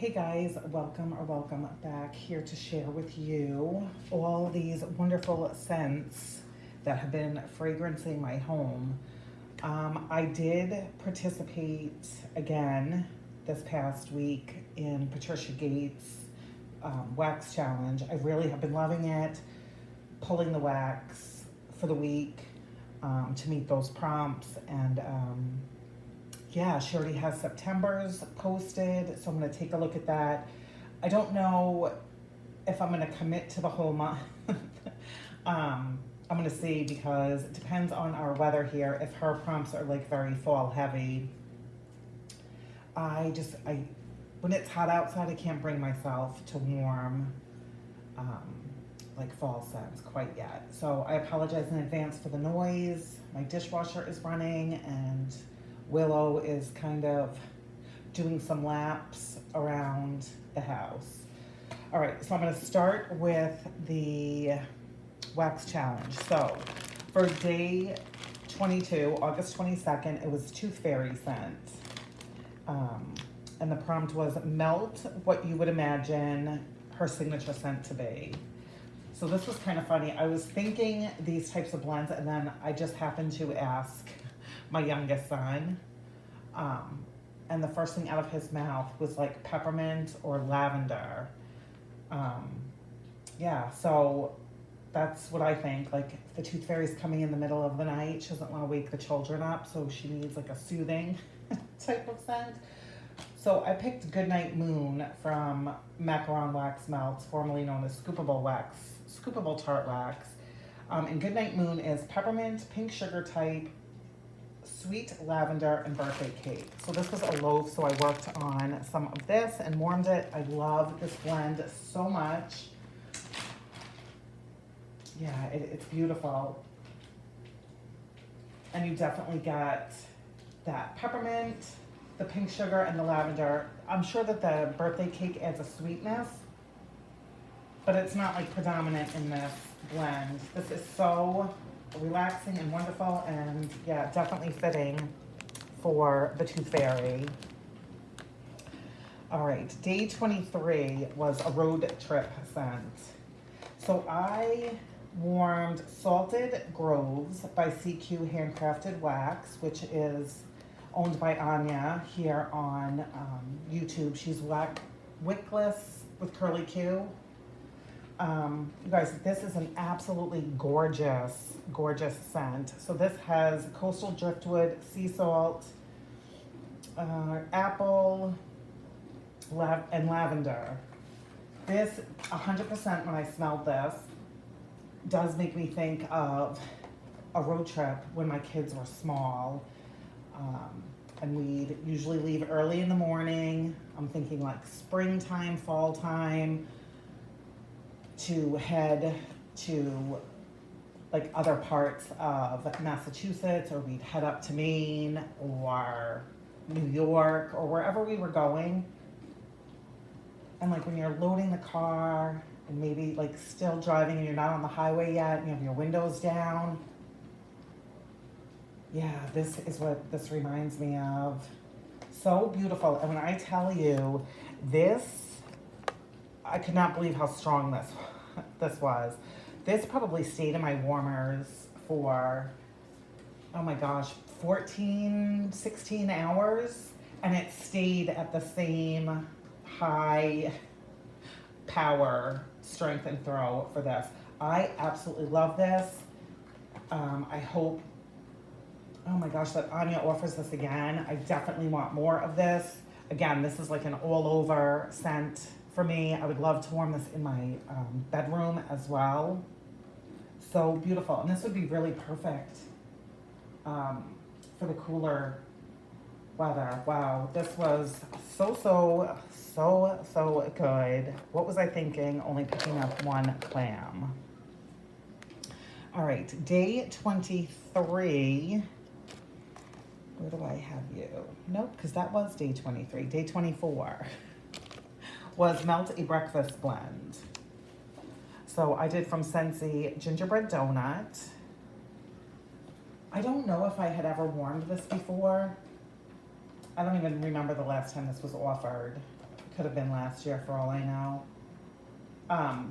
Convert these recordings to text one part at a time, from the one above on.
Hey guys, welcome back here to share with you all these wonderful scents that have been fragrancing my home. I did participate again this past week in Patricia Gates' wax challenge. I really have been loving it, pulling the wax for the week to meet those prompts. And yeah, she already has September's posted, so I'm going to take a look at that. I don't know if I'm going to commit to the whole month. I'm going to see, because it depends on our weather here. If her prompts are like very fall heavy, when it's hot outside, I can't bring myself to warm like fall scents quite yet. So I apologize in advance for the noise. My dishwasher is running and Willow is kind of doing some laps around the house. All right, so I'm going to start with the wax challenge. So for day 22, August 22nd, it was Tooth Fairy scent. And the prompt was melt what you would imagine her signature scent to be. So this was kind of funny. I was thinking these types of blends, and then I just happened to ask my youngest son. And the first thing out of his mouth was like peppermint or lavender. Yeah, so that's what I think. Like, if the Tooth Fairy's coming in the middle of the night, she doesn't want to wake the children up, so she needs like a soothing type of scent. So I picked Goodnight Moon from Macaron Wax Melts, formerly known as Scoopable Tart Wax. And Goodnight Moon is peppermint, pink sugar type, sweet lavender, and birthday cake. So this was a loaf, so I worked on some of this and warmed it. I love this blend so much. Yeah, it's beautiful. And you definitely get that peppermint, the pink sugar, and the lavender. I'm sure that the birthday cake adds a sweetness, but it's not like predominant in this blend. This is so relaxing and wonderful, and yeah, definitely fitting for the Tooth Fairy. All right, day 23 was a road trip scent. So I warmed Salted Groves by CQ Handcrafted Wax, which is owned by Anya here on YouTube. She's Wickless with Curly Q. You guys, this is an absolutely gorgeous, gorgeous scent. So this has coastal driftwood, sea salt, apple, and lavender. This, 100% when I smelled this, does make me think of a road trip when my kids were small. And we'd usually leave early in the morning. I'm thinking like springtime, fall time, to head to like other parts of Massachusetts, or we'd head up to Maine or New York or wherever we were going. And like when you're loading the car and maybe like still driving and you're not on the highway yet and you have your windows down. Yeah, this is what this reminds me of. So beautiful. And when I tell you this, I could not believe how strong this was. This probably stayed in my warmers for, oh my gosh, 14, 16 hours. And it stayed at the same high power, strength, and throw for this. I absolutely love this. I hope, oh my gosh, that Anya offers this again. I definitely want more of this. Again, this is like an all over scent for me. I would love to warm this in my bedroom as well. So beautiful. And this would be really perfect for the cooler weather. Wow, this was so good. What was I thinking? Only picking up one clam. All right, day 23. Where do I have you? Nope, because that was day 23. Day 24 was Melt a Breakfast Blend. So I did from Scentsy Gingerbread Donut. I don't know if I had ever warmed this before. I don't even remember the last time this was offered. Could have been last year for all I know.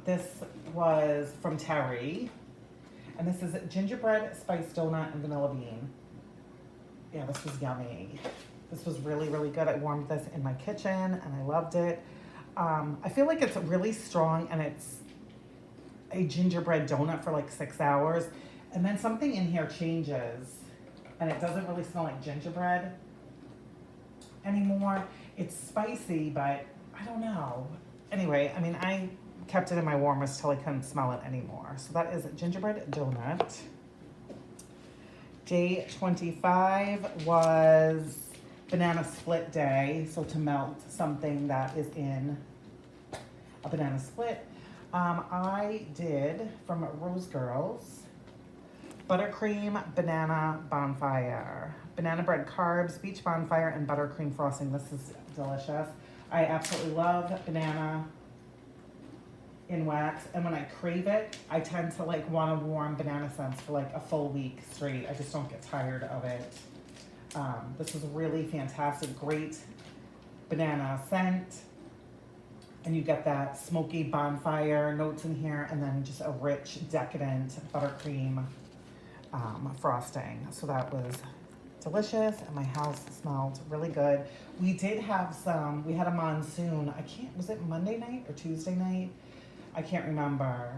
This was from Terry. And this is gingerbread, spiced donut, and vanilla bean. Yeah, this was yummy. This was really, really good. I warmed this in my kitchen and I loved it. I feel like it's really strong and it's a gingerbread donut for like 6 hours. And then something in here changes and it doesn't really smell like gingerbread anymore. It's spicy, but I don't know. Anyway, I mean, I kept it in my warmers till I couldn't smell it anymore. So that is gingerbread donut. Day 25 was banana split day. So to melt something that is in a banana split. I did from Rose Girls, buttercream banana bonfire. Banana bread carbs, beach bonfire, and buttercream frosting. This is delicious. I absolutely love banana in wax, and when I crave it, I tend to like want a warm banana scent for like a full week straight. I just don't get tired of it. This is really fantastic, great banana scent, and you get that smoky bonfire notes in here, and then just a rich, decadent buttercream frosting. So that was delicious, and my house smelled really good. We did have we had a monsoon. Was it Monday night or Tuesday night? I can't remember.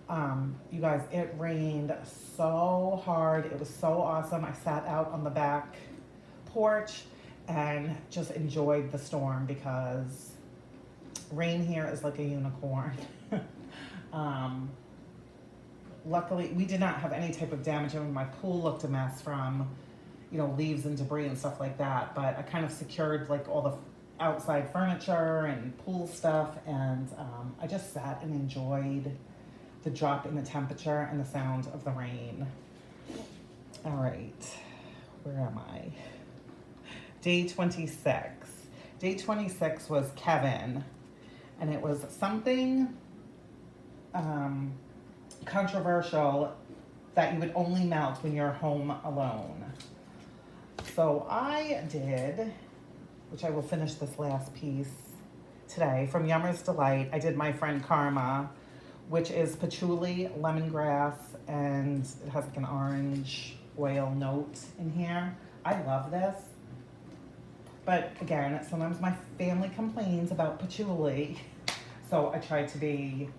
You guys, it rained so hard. It was so awesome. I sat out on the back porch and just enjoyed the storm because rain here is like a unicorn. Luckily, we did not have any type of damage. I mean, my pool looked a mess from, you know, leaves and debris and stuff like that. But I kind of secured like all the outside furniture and pool stuff, and I just sat and enjoyed the drop in the temperature and the sound of the rain. All right, where am I? Day 26. Day 26 was Kevin, and it was something controversial that you would only melt when you're home alone. So I did, which I will finish this last piece today, from Yummer's Delight. I did My Friend Karma, which is patchouli, lemongrass, and it has like an orange oil note in here. I love this. But again, sometimes my family complains about patchouli. So I try to be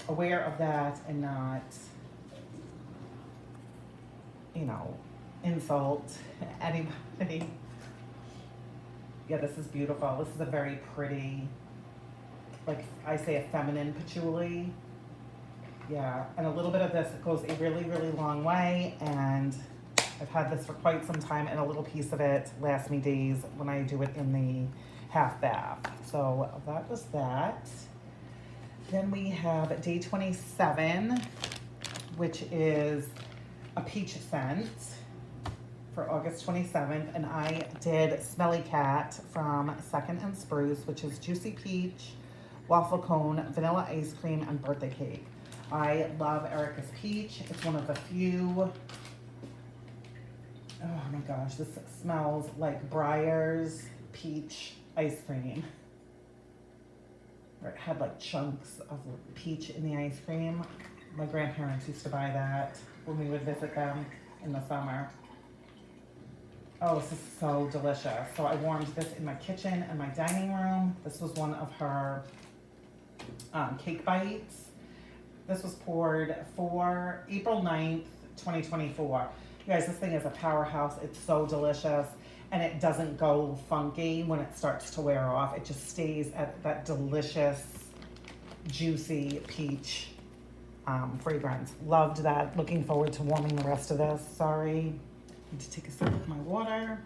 aware of that and not, you know, insult anybody. Yeah, this is beautiful. This is a very pretty, like I say, a feminine patchouli. Yeah, and a little bit of this goes a really, really long way, and I've had this for quite some time, and a little piece of it lasts me days when I do it in the half bath. So that was that. Then we have day 27, which is a peach scent for August 27th, and I did Smelly Cat from Second and Spruce, which is juicy peach, waffle cone, vanilla ice cream, and birthday cake. I love Erica's peach. It's one of the few. Oh my gosh, this smells like Breyer's peach ice cream. Where it had like chunks of peach in the ice cream. My grandparents used to buy that when we would visit them in the summer. Oh, this is so delicious. So I warmed this in my kitchen and my dining room. This was one of her cake bites. This was poured for April 9th, 2024. You guys, this thing is a powerhouse. It's so delicious, and it doesn't go funky when it starts to wear off. It just stays at that delicious, juicy peach fragrance. Loved that. Looking forward to warming the rest of this. Sorry. Need to take a sip of my water.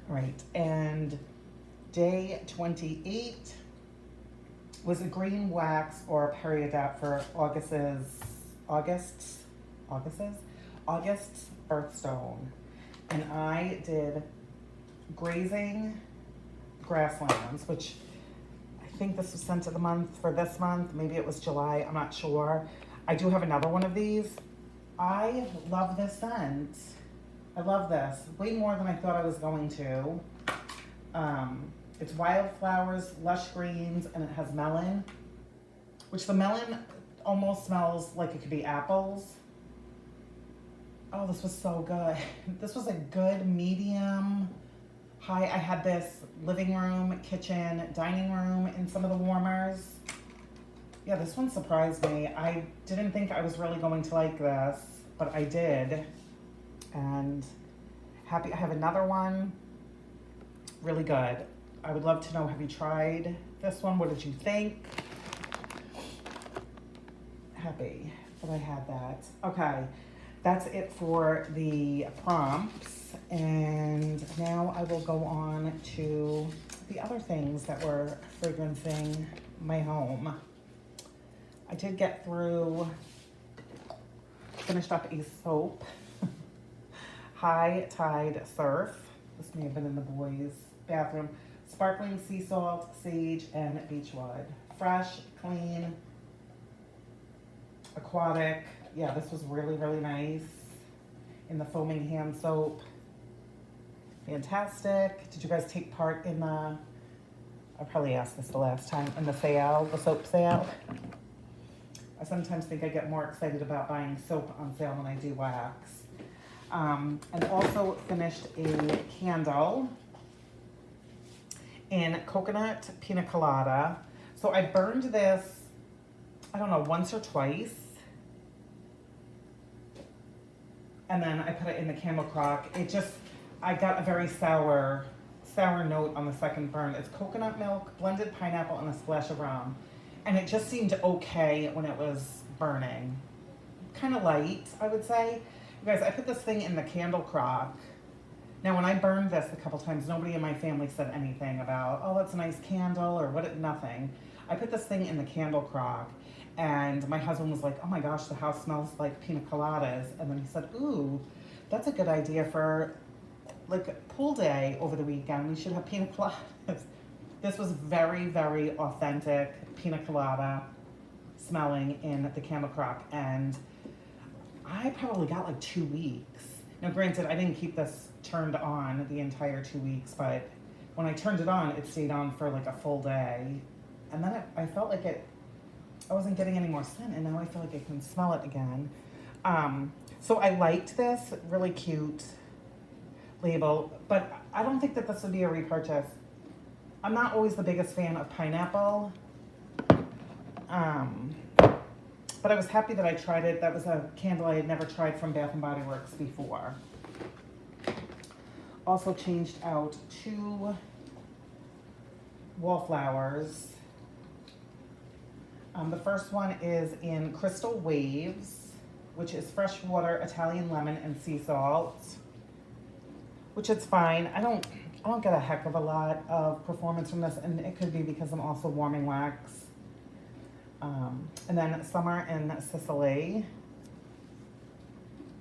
All right, and day 28 was a green wax or a periodap for August's birthstone. And I did grazing grasslands, which I think this was scent of the month for this month. Maybe it was July, I'm not sure. I do have another one of these. I love this scent. I love this. Way more than I thought I was going to. It's wildflowers, lush greens, and it has melon, which the melon almost smells like it could be apples. Oh, this was so good. This was a good medium high. I had this living room, kitchen, dining room in some of the warmers. Yeah, this one surprised me. I didn't think I was really going to like this, but I did. And happy I have another one. Really good. I would love to know, have you tried this one? What did you think? Happy that I had that. Okay, that's it for the prompts. And now I will go on to the other things that were fragrancing my home. I did get through, finished up a soap, High Tide Surf. This may have been in the boys' bathroom. Sparkling sea salt, sage, and beechwood. Fresh, clean, aquatic. Yeah, this was really, really nice. In the foaming hand soap. Fantastic. Did you guys take part in the, I probably asked this the last time, in the sale, the soap sale? I sometimes think I get more excited about buying soap on sale than I do wax. And also finished a candle in coconut pina colada. So I burned this, I don't know, once or twice. And then I put it in the candle crock. It just, I got a very sour note on the second burn. It's coconut milk, blended pineapple, and a splash of rum. And it just seemed okay when it was burning. Kind of light, I would say. You guys, I put this thing in the candle crock. Now, when I burned this a couple times, nobody in my family said anything about, oh, that's a nice candle, or what, nothing. I put this thing in the candle crock, and my husband was like, oh my gosh, the house smells like pina coladas. And then he said, ooh, that's a good idea for like pool day over the weekend. We should have pina coladas. This was very, very authentic pina colada smelling in the candle crock, and I probably got like 2 weeks. Now, granted, I didn't keep this turned on the entire 2 weeks, but when I turned it on, it stayed on for like a full day. And then I felt like I wasn't getting any more scent, and now I feel like I can smell it again. So I liked this, really cute label, but I don't think that this would be a repurchase. I'm not always the biggest fan of pineapple. But I was happy that I tried it. That was a candle I had never tried from Bath & Body Works before. Also changed out 2 wallflowers. The first one is in Crystal Waves, which is fresh water, Italian lemon, and sea salt, which is fine. I don't get a heck of a lot of performance from this, and it could be because I'm also warming wax. And then Summer in Sicily,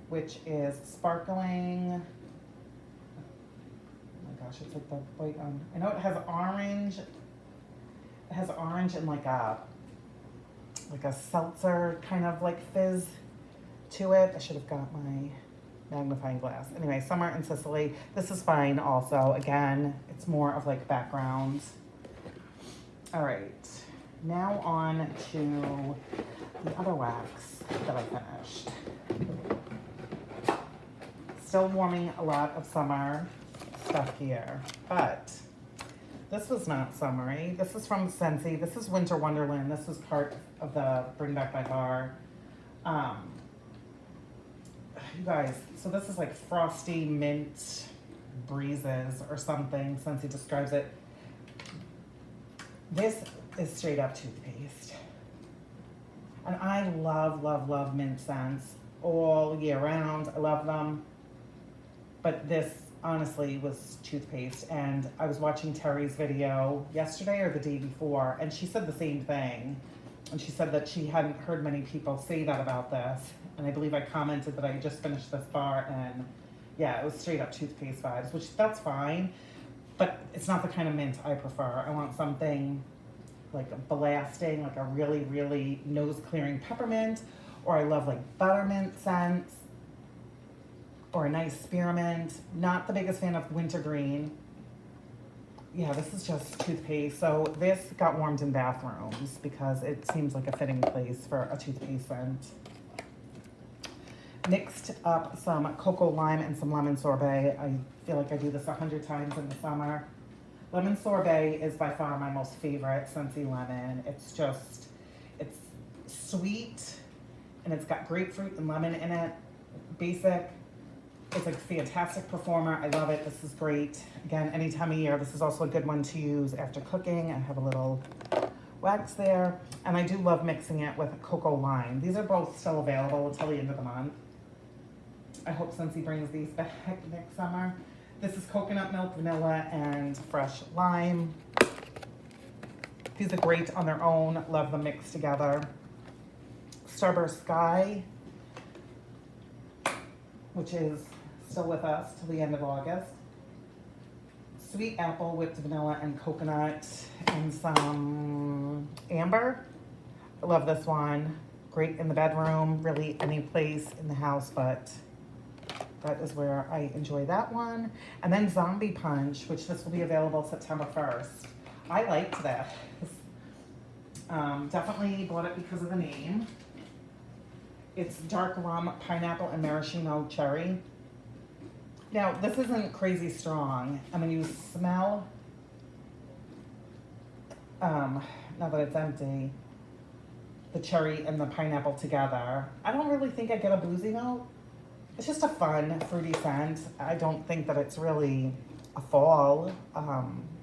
which is sparkling. Oh my gosh, it's like the white on. I know it has orange. It has orange and like a seltzer kind of like fizz to it. I should have got my magnifying glass. Anyway, Summer in Sicily. This is fine also. Again, it's more of like background. All right. Now on to the other wax that I finished. Still warming a lot of summer stuff here, but this was not summery. This is from Scentsy. This is Winter Wonderland. This was part of the Bring Back My Bar. You guys, so this is like frosty mint breezes or something. Scentsy describes it. This is straight up toothpaste. And I love, love, love mint scents all year round. I love them. But this honestly was toothpaste. And I was watching Terry's video yesterday or the day before, and she said the same thing. And she said that she hadn't heard many people say that about this. And I believe I commented that I just finished this bar, and yeah, it was straight up toothpaste vibes, which that's fine. But it's not the kind of mint I prefer. I want something like blasting, like a really, really nose clearing peppermint, or I love like buttermint scents. or a nice spearmint. Not the biggest fan of wintergreen. Yeah, this is just toothpaste. So this got warmed in bathrooms because it seems like a fitting place for a toothpaste scent. Mixed up some cocoa lime and some lemon sorbet. I feel like I do this 100 times in the summer. Lemon sorbet is by far my most favorite Scentsy lemon. It's sweet and it's got grapefruit and lemon in it. Basic. It's a fantastic performer. I love it. This is great. Again, any time of year. This is also a good one to use after cooking. I have a little wax there. And I do love mixing it with cocoa lime. These are both still available until the end of the month. I hope Scentsy brings these back next summer. This is coconut milk, vanilla, and fresh lime. These are great on their own. Love them mixed together. Starburst Sky, which is still with us till the end of August. Sweet apple, whipped vanilla, and coconut, and some amber. I love this one. Great in the bedroom, really any place in the house, but that is where I enjoy that one. And then Zombie Punch, which this will be available September 1st. I liked this. Definitely bought it because of the name. It's dark rum, pineapple, and maraschino cherry. Now, this isn't crazy strong. I mean, you smell, now that it's empty, the cherry and the pineapple together. I don't really think I get a boozy note. It's just a fun, fruity scent. I don't think that it's really a fall,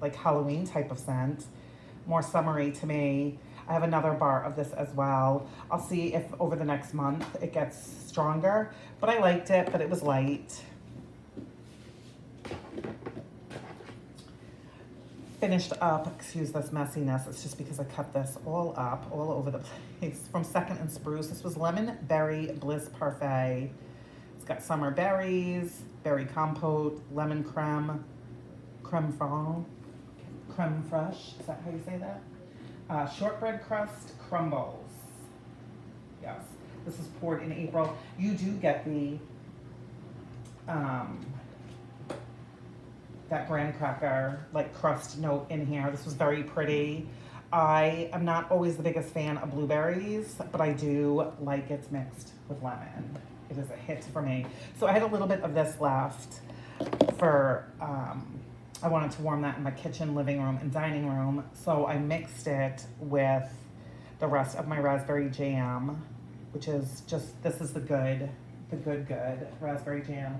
like Halloween type of scent. More summery to me. I have another bar of this as well. I'll see if over the next month it gets stronger, but I liked it, but it was light. Finished up, excuse this messiness, it's just because I cut this all up, all over the place. From Second and Spruce, this was Lemon Berry Bliss Parfait. It's got summer berries, berry compote, lemon creme, creme fraiche, is that how you say that? Shortbread crust crumbles. Yes, this is poured in April. You do get the, that graham cracker, like crust note in here. This was very pretty. I am not always the biggest fan of blueberries, but I do like it's mixed with lemon. It is a hit for me. So I had a little bit of this left for, I wanted to warm that in my kitchen, living room, and dining room. So I mixed it with the rest of my raspberry jam, which is just, this is the good raspberry jam.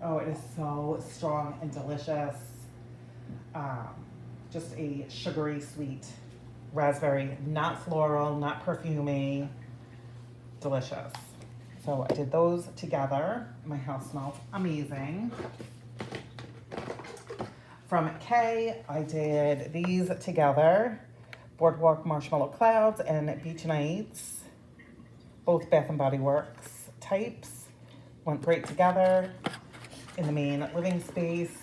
Oh, it is so strong and delicious. Just a sugary sweet raspberry, not floral, not perfumey, delicious. So I did those together. My house smells amazing. From Kay, I did these together. Boardwalk Marshmallow Clouds and Beach Nights. Both Bath & Body Works types. Went great together in the main living space.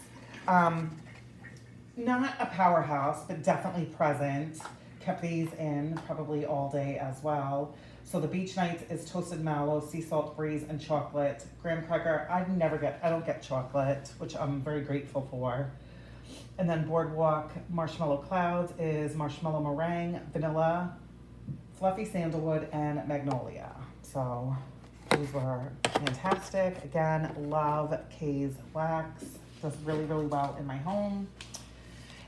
Not a powerhouse, but definitely present. Kept these in probably all day as well. So the Beach Nights is toasted mallow, sea salt breeze, and chocolate. Graham cracker, I don't get chocolate, which I'm very grateful for. And then Boardwalk Marshmallow Clouds is marshmallow meringue, vanilla, fluffy sandalwood, and magnolia. So these were fantastic. Again, love Kay's wax. Does really, really well in my home.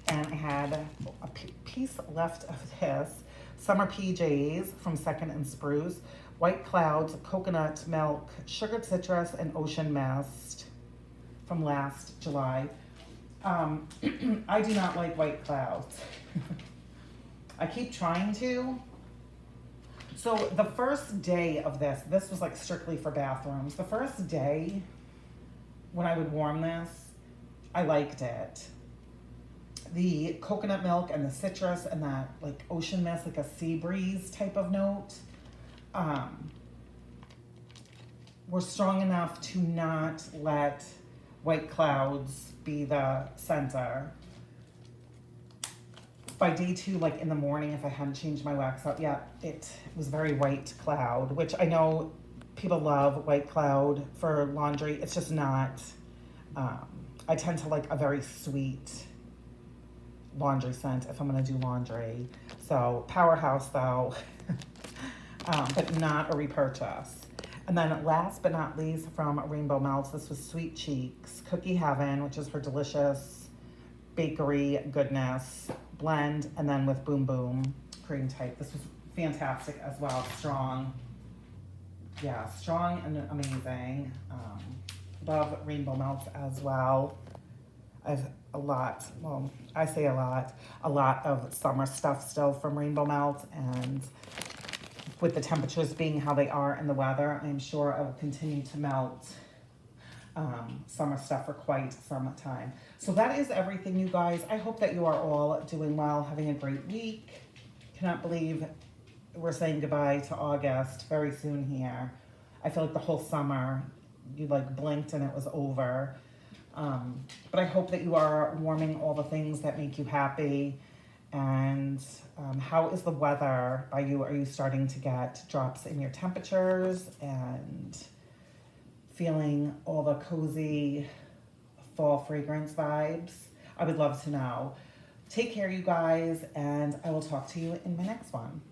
And I had a piece left of this. Summer PJs from Second and Spruce. White Clouds, coconut milk, sugared citrus, and ocean mist from last July. I do not like White Clouds. I keep trying to. So the first day of this was like strictly for bathrooms. The first day when I would warm this, I liked it. The coconut milk and the citrus and that like ocean mist, like a sea breeze type of note, were strong enough to not let White Clouds be the center. By day 2, like in the morning, if I hadn't changed my wax out yet, it was very White Cloud, which I know people love White Cloud for laundry. It's just not, I tend to like a very sweet laundry scent if I'm gonna do laundry. So Powerhouse though, but not a repurchase. And then last but not least from Rainbow Melts, this was Sweet Cheeks Cookie Heaven, which is her delicious bakery goodness blend, and then with Boom Boom cream type. This was fantastic as well, strong. Yeah, strong and amazing. Love Rainbow Melts as well. I've a lot, well, I say a lot of summer stuff still from Rainbow Melts, and with the temperatures being how they are and the weather, I'm sure I will continue to melt summer stuff for quite some time. So that is everything, you guys. I hope that you are all doing well, having a great week. Cannot believe we're saying goodbye to August very soon here. I feel like the whole summer, you like blinked and it was over. But I hope that you are warming all the things that make you happy. And how is the weather by you? Are you starting to get drops in your temperatures and feeling all the cozy fall fragrance vibes? I would love to know. Take care, you guys, and I will talk to you in my next one.